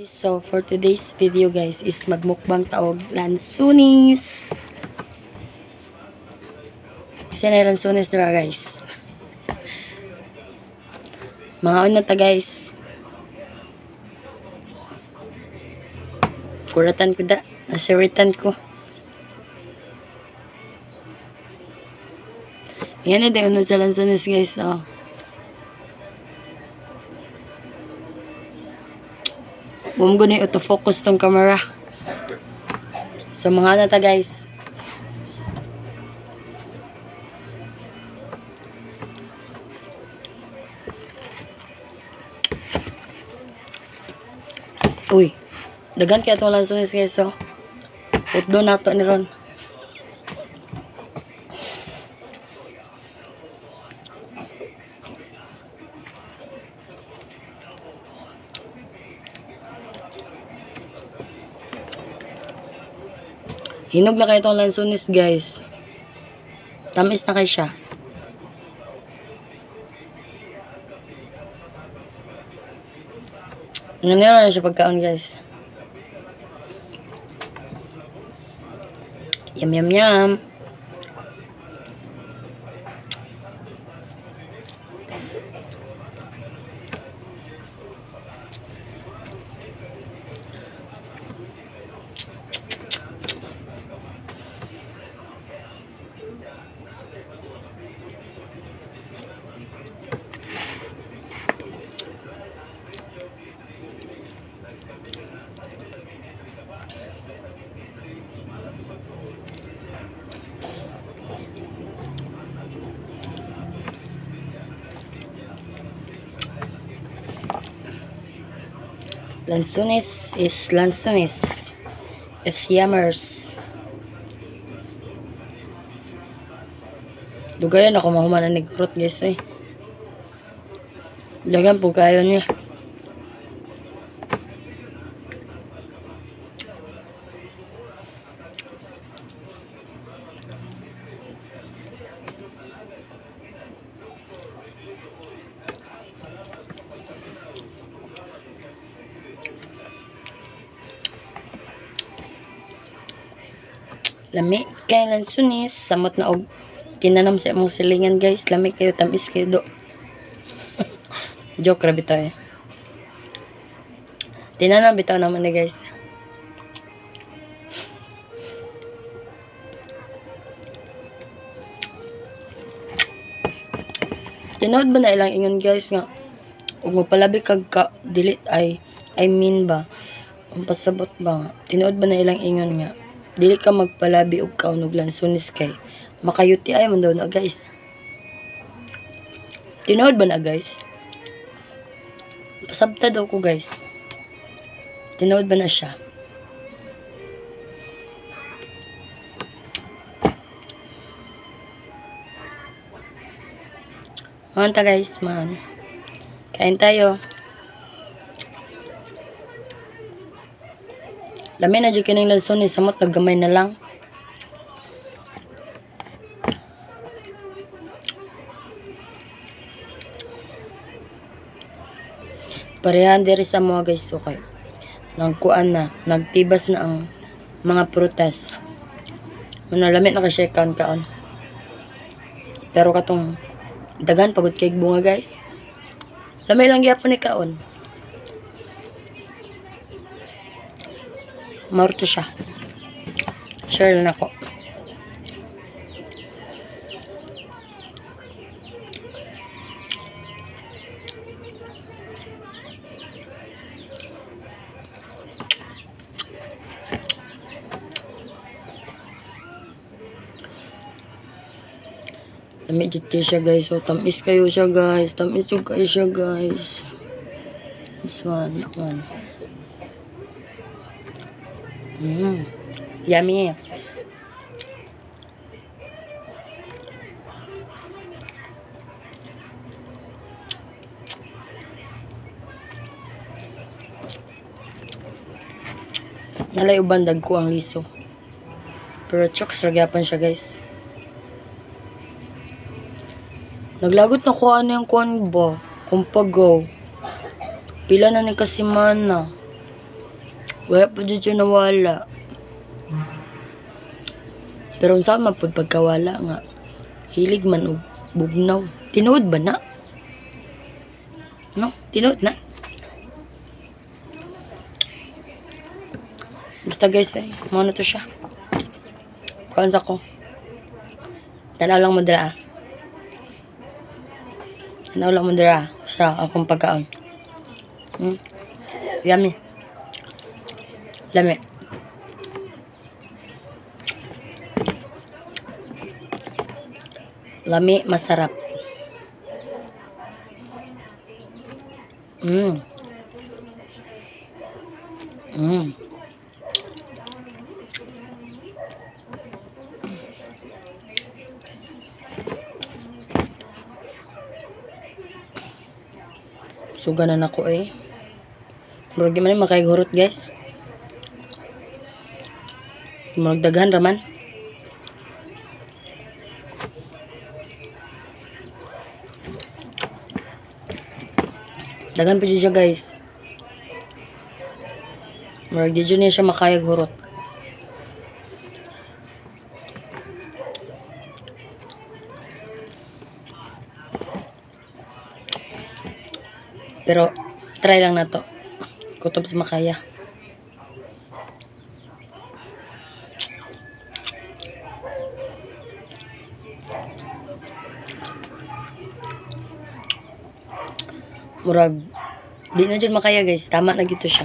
So for today's video guys is magmukbang taog lansunis. Kasi na lansunis diba guys? Mga una ta guys. Kuratan ko da. Nasiritan ko. Yan na din sa lansunis guys. Oh. Buong gano'y autofocus tong camera. So mga nata guys. Uy. Dagan kaya itong lansunis guys. So. Utdo na ito ni Ron. Hinog na kayo itong lansunis guys. Tamis na kayo siya. Ganyan na siya pagkaon guys. Yum yum yum. Lansunis is lansunis. It's yummers. Dugayan ako mahuman na nagkurot guys eh. Dagan po kayo niya. Lami kay lansunis samot na og kinanam sa imong silingan guys. Lami kayo tamis kayo do. Joke ra bitaw eh. Tinanam bitaw naman ni guys. Tinood ba na ilang ingon guys nga ug magpalabi kag ka delete I mean ba ang pasabot ba nga tinood ba na ilang ingon nga dili ka magpalabi og kaon og lansunis kay makayuti ay man daw na guys. Tinood ba na guys? Pasabta daw ko guys. Tinood ba na siya? Manta guys, man. Kain tayo. Lami na dyan kining lansunis samot naggamay na lang. Parehan diri sa mga guys okay. Nagkuan na, nagtibas na ang mga prutas. Manalami na kasi kaon. Pero katong dagan pagod kay bunga guys. Lamay lang gyapon ni kaon. Marto siya. Share na ko. Lami dito siya guys. So tamis kayo siya guys. Tamis yung kayo siya guys. This one. That one. Yummy. Nalay ubandag ko ang liso. Pero chokes ragyapan siya guys. Naglagot na ko yung kuan ba? Kumpagaw. Pila na ni kasimana. Wala po dyan siya nawala. Pero unsa man pud pagkawala nga hilig man og bugnaw. Tinuod ba na? No, tinuod na. Basta guys, mo na to siya. Kaon sa ko. Tanaw lang mo dira. Tanaw lang mo dira sa akong pagkaon. Yummy. Lami. Lami, masarap. Mm. Mm. Suganan ako eh. Murag di man makaigurot guys. Murag daghan raman. Daghan pa siya guys. Murag di niya siya makayag hurot. Pero try lang na to. Kutob sa makaya. Murag di na dyan makaya guys. Tama na gito siya.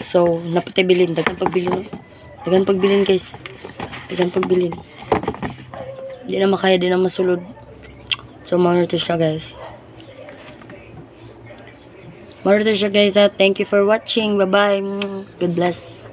So, napatay bilin. Dagan pagbilin. Dagan pagbilin guys. Dagan pagbilin. Di na makaya, di na masulod. So, mahal to siya guys. Mahal to siya guys. Thank you for watching. Bye-bye. God bless.